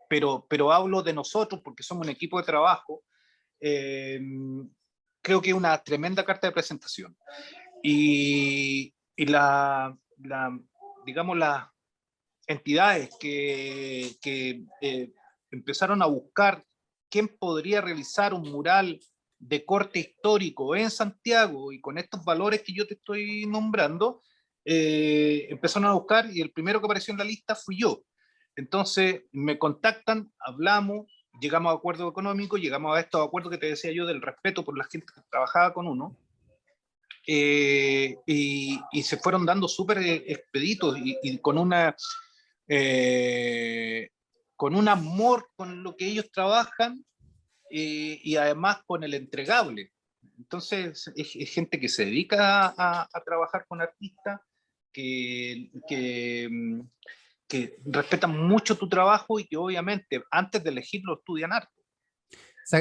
pero hablo de nosotros porque somos un equipo de trabajo, eh, creo que es una tremenda carta de presentación. Y digamos, las entidades que empezaron a buscar quién podría realizar un mural de corte histórico en Santiago y con estos valores que yo te estoy nombrando, empezaron a buscar y el primero que apareció en la lista fui yo. Entonces me contactan, hablamos, llegamos a acuerdos económicos, llegamos a estos acuerdos que te decía yo del respeto por la gente que trabajaba con uno, y se fueron dando súper expeditos y eh, con un amor con lo que ellos trabajan y además con el entregable. Entonces es gente que se dedica a trabajar con artistas, que, que, mm, que respetan mucho tu trabajo y que obviamente antes de elegirlo estudian arte.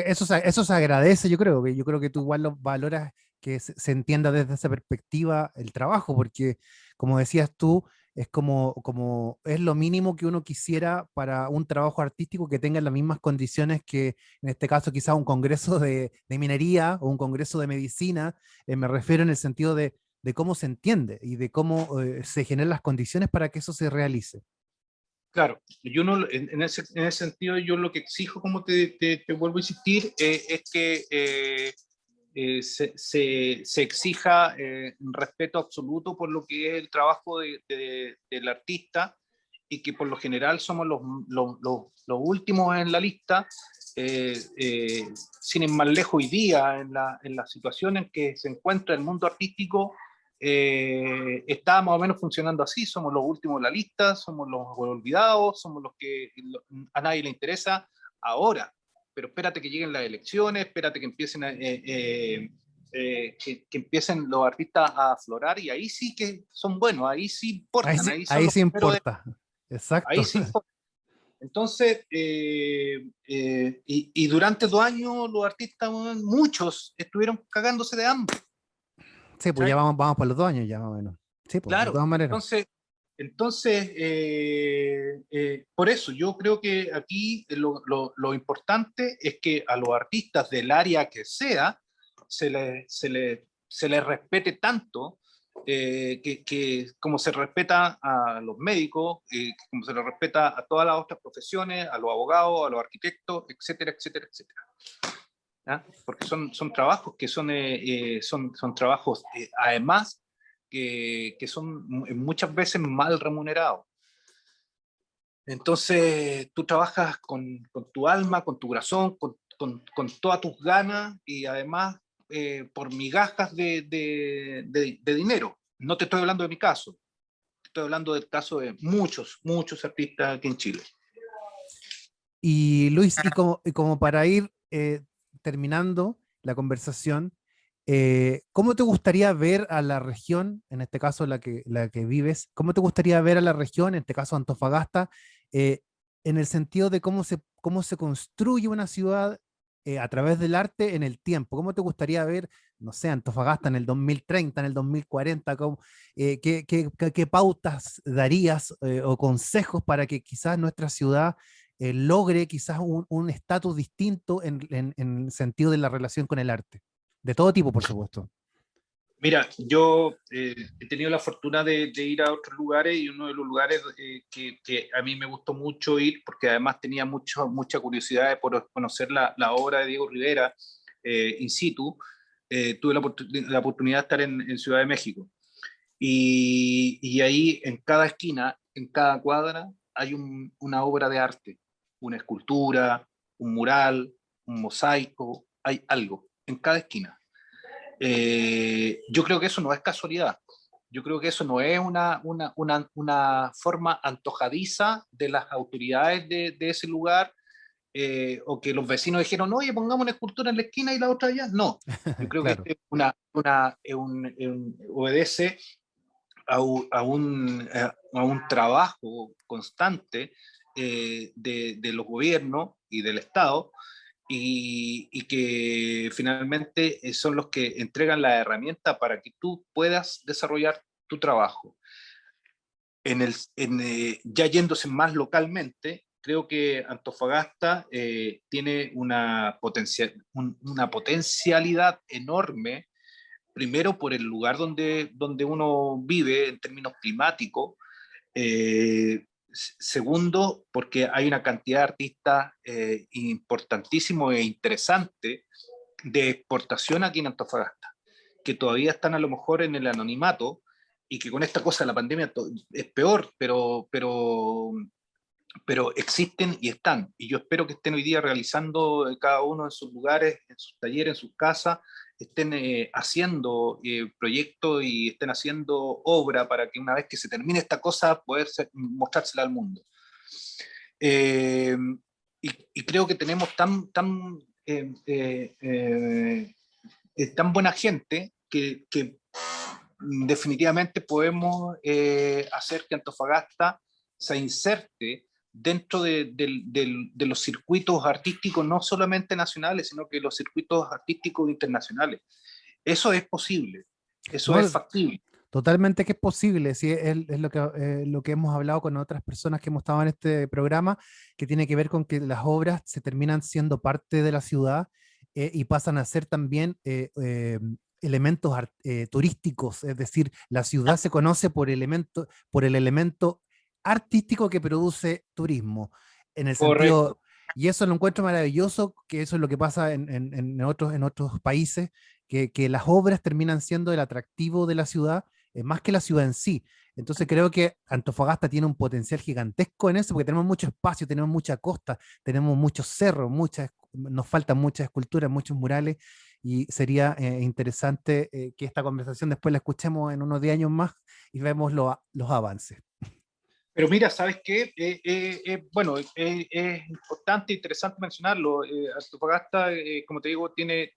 Eso se agradece, yo creo que tú igual lo valoras que se entienda desde esa perspectiva el trabajo, porque como decías tú, es como es lo mínimo que uno quisiera para un trabajo artístico que tenga las mismas condiciones que en este caso quizá un congreso de minería o un congreso de medicina, me refiero en el sentido de cómo se entiende y de cómo se generan las condiciones para que eso se realice. Claro, yo no, en ese sentido yo lo que exijo, como te vuelvo a insistir, es que se exija un respeto absoluto por lo que es el trabajo del artista y que por lo general somos los últimos en la lista, sin ir más lejos hoy día, en la situación en que se encuentra el mundo artístico, está más o menos funcionando así, somos los últimos en la lista, somos los olvidados, somos los que a nadie le interesa ahora, pero espérate que lleguen las elecciones, espérate que empiecen que empiecen los artistas a aflorar y ahí sí que son buenos, ahí sí importan, ahí son Ahí los sí primeros importa, ahí exacto. sí importan. Entonces, y durante 2 años los artistas, muchos estuvieron cagándose de hambre. Sí, pues ya ¿Cachai? vamos por los 2 años ya más o menos. Sí, pues, de Claro, todas maneras. entonces por eso yo creo que aquí lo importante es que a los artistas del área que sea se le respete tanto que como se respeta a los médicos, como se le respeta a todas las otras profesiones, a los abogados, a los arquitectos, etcétera, etcétera, etcétera. ¿Ah? Porque son trabajos que son trabajos, además, que son muchas veces mal remunerados. Entonces, tú trabajas con tu alma, con tu corazón, con todas tus ganas y además por migajas de dinero. No te estoy hablando de mi caso, estoy hablando del caso de muchos, muchos artistas aquí en Chile. Y Luis, y como para ir terminando la conversación, ¿cómo te gustaría ver a la región, en este caso la que vives, cómo te gustaría ver a la región, en este caso Antofagasta, eh, en el sentido de cómo se construye una ciudad a través del arte en el tiempo? ¿Cómo te gustaría ver, no sé, Antofagasta en el 2030, en el 2040? ¿Qué pautas darías o consejos para que quizás nuestra ciudad logre quizás un estatus distinto en el sentido de la relación con el arte? De todo tipo, por supuesto. Mira, yo he tenido la fortuna de ir a otros lugares y uno de los lugares que a mí me gustó mucho ir, porque además tenía mucha curiosidad de por conocer la obra de Diego Rivera in situ, tuve la oportunidad de estar en Ciudad de México. Y ahí en cada esquina, en cada cuadra, hay una obra de arte, una escultura, un mural, un mosaico, hay algo en cada esquina. Yo creo que eso no es casualidad. Yo creo que eso no es una forma antojadiza de las autoridades de ese lugar, o que los vecinos dijeron, oye, pongamos una escultura en la esquina y la otra allá. No, yo creo que Claro. este obedece a un trabajo constante de los gobiernos y del Estado, y que finalmente son los que entregan la herramienta para que tú puedas desarrollar tu trabajo. Ya yéndose más localmente, creo que Antofagasta tiene una potencialidad enorme, primero por el lugar donde uno vive en términos climáticos, segundo porque hay una cantidad de artistas importantísimos e interesantes de exportación aquí en Antofagasta, que todavía están a lo mejor en el anonimato, y que con esta cosa de la pandemia es peor, pero existen y están. Y yo espero que estén hoy día realizando cada uno en sus lugares, en sus talleres, en sus casas, estén haciendo proyectos y estén haciendo obra para que una vez que se termine esta cosa, poder mostrársela al mundo. Eh, y creo que tenemos tan buena gente que definitivamente podemos hacer que Antofagasta se inserte dentro de los circuitos artísticos, no solamente nacionales, sino que los circuitos artísticos internacionales. Eso es posible, eso es No, factible. totalmente que es posible, sí, es lo que hemos hablado con otras personas que hemos estado en este programa, que tiene que ver con que las obras se terminan siendo parte de la ciudad y pasan a ser también elementos turísticos, es decir, la ciudad se conoce por el elemento artístico que produce turismo, en el Correcto. sentido, y eso lo encuentro maravilloso, que eso es lo que pasa en otros países, que las obras terminan siendo el atractivo de la ciudad más que la ciudad en sí. Entonces creo que Antofagasta tiene un potencial gigantesco en eso, porque tenemos mucho espacio, tenemos mucha costa, tenemos muchos cerros, nos faltan muchas esculturas, muchos murales, y sería interesante que esta conversación después la escuchemos en unos 10 años más y vemos los avances. Pero mira, ¿sabes qué? Bueno, es importante e interesante mencionarlo. Antofagasta, como te digo, tiene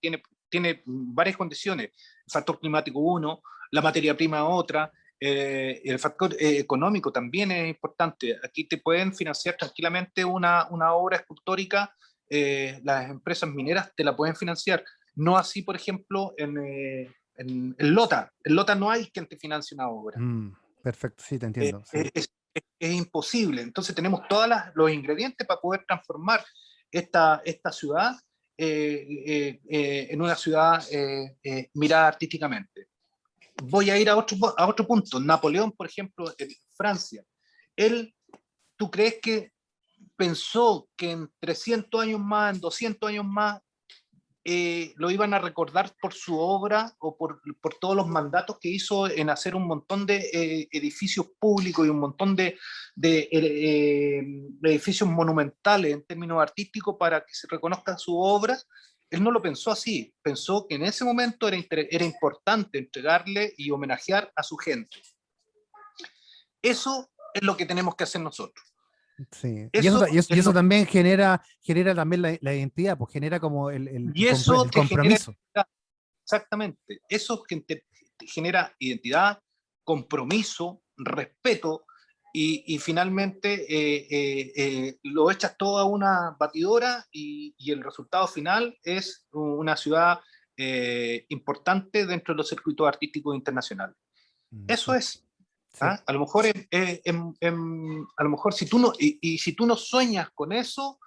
varias condiciones. El factor climático uno, la materia prima otra, el factor económico también es importante. Aquí te pueden financiar tranquilamente una obra escultórica, las empresas mineras te la pueden financiar. No así, por ejemplo, en Lota. En Lota no hay quien te financie una obra. Perfecto, sí, te Eh, entiendo. Sí. es imposible. Entonces tenemos todos los ingredientes para poder transformar esta ciudad en una ciudad mirada artísticamente. Voy a ir a otro punto. Napoleón, por ejemplo, en Francia. Él, ¿tú crees que pensó que en 300 años más, en 200 años más, lo iban a recordar por su obra o por todos los mandatos que hizo en hacer un montón de edificios públicos y un montón de edificios monumentales en términos artísticos para que se reconozcan sus obras? Él no lo pensó así, pensó que en ese momento era importante entregarle y homenajear a su gente. Eso es lo que tenemos que hacer nosotros. Sí. Eso Y es eso lo, también genera también la identidad, pues genera como y eso el te genera compromiso. identidad, exactamente. Eso que te genera identidad, compromiso, respeto, y finalmente lo echas todo a una batidora y el resultado final es una ciudad importante dentro de los circuitos artísticos internacionales. Eso Exacto. es. Sí, ¿Ah? A lo mejor, a lo mejor si tú no, y si tú no sueñas con eso,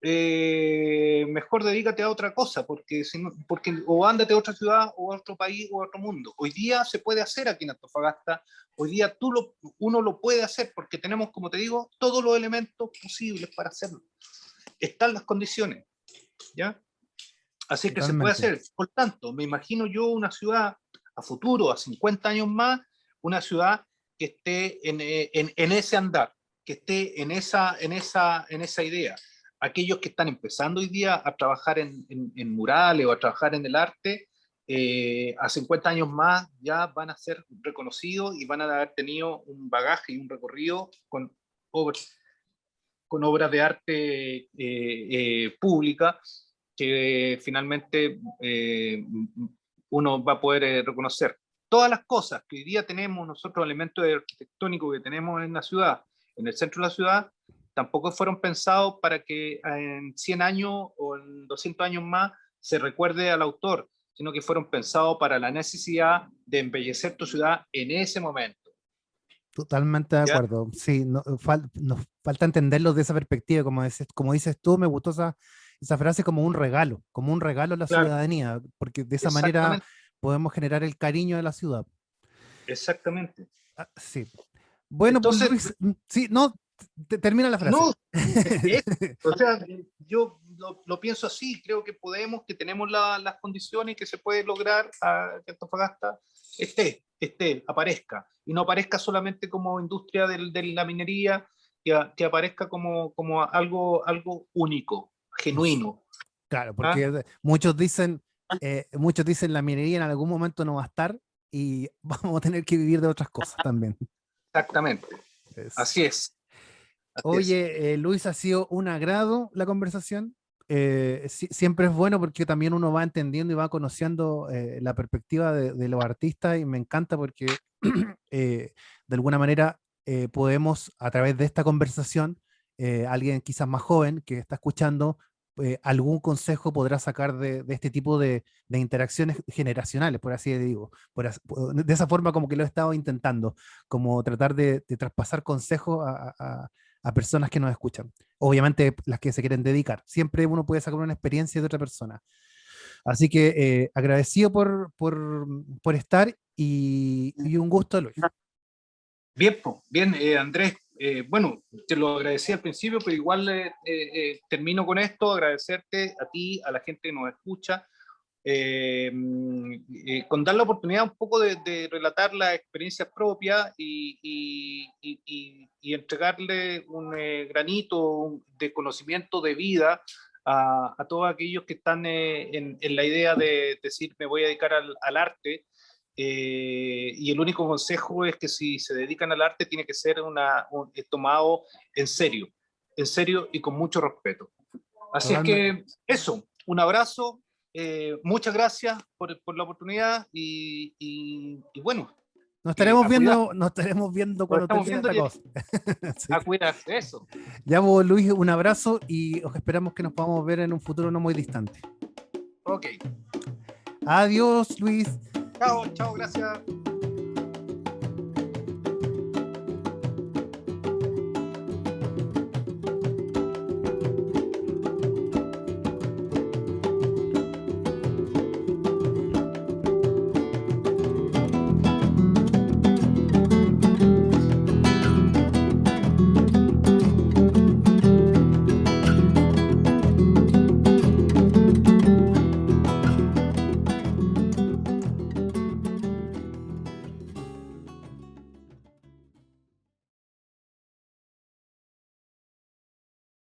mejor dedícate a otra cosa, porque, si no, porque o ándate a otra ciudad, o a otro país, o a otro mundo. Hoy día se puede hacer aquí en Antofagasta, hoy día uno lo puede hacer, porque tenemos, como te digo, todos los elementos posibles para hacerlo. Están las condiciones, ¿ya? Así que se puede totalmente. hacer. Por tanto, me imagino yo una ciudad a futuro, a 50 años más, una ciudad que esté en ese andar, que esté en esa idea. Aquellos que están empezando hoy día a trabajar en murales o a trabajar en el arte, a 50 años más ya van a ser reconocidos y van a haber tenido un bagaje y un recorrido obras, con obras de arte pública que finalmente uno va a poder reconocer. Todas las cosas que hoy día tenemos nosotros, elementos arquitectónicos que tenemos en la ciudad, en el centro de la ciudad, tampoco fueron pensados para que en 100 años o en 200 años más se recuerde al autor, sino que fueron pensados para la necesidad de embellecer tu ciudad en ese momento. Totalmente de ¿Ya? acuerdo. Sí, nos falta entenderlo de esa perspectiva. Como dices tú, me gustó esa frase como un regalo a la Claro, ciudadanía, porque de esa manera exactamente, podemos generar el cariño de la ciudad. exactamente. Ah, sí. Bueno, pues Entonces, Luis, sí, no, termina la frase. no, es, o sea, yo lo pienso así, creo que podemos, que tenemos las condiciones que se puede lograr a que Antofagasta aparezca, y no aparezca solamente como industria de la minería, que aparezca como algo único, genuino. Claro, ¿Ah? porque muchos dicen la minería en algún momento no va a estar y vamos a tener que vivir de otras cosas también. Exactamente, Es- así es, así es. Oye, Luis, ha sido un agrado la conversación. Siempre es bueno porque también uno va entendiendo y va conociendo la perspectiva de los artistas y me encanta porque de alguna manera podemos a través de esta conversación, alguien quizás más joven que está escuchando, algún consejo podrá sacar de este tipo de interacciones generacionales, por así digo. De esa forma como que lo he estado intentando, como tratar de traspasar consejos a personas que nos escuchan. Obviamente las que se quieren dedicar. Siempre uno puede sacar una experiencia de otra persona. Así que agradecido por estar y un gusto, Luis. Bien, po, bien, Andrés. Bueno, te lo agradecí al principio, pero igual termino con esto, agradecerte a ti, a la gente que nos escucha, con dar la oportunidad un poco de relatar la experiencia propia y entregarle un granito de conocimiento de vida a todos aquellos que están en la idea de decir me voy a dedicar al arte. Y el único consejo es que si se dedican al arte tiene que ser tomado en serio y con mucho respeto. Así es Totalmente. que eso, un abrazo, muchas gracias por la oportunidad y bueno, a cuidar, Nos estaremos viendo nos cuando estamos termine viendo esta cosa. Sí. a cuidarse, eso. Ya vos, Luis, un abrazo y os esperamos que nos podamos ver en un futuro no muy distante. Ok, Adiós, Luis. chao, chao, gracias.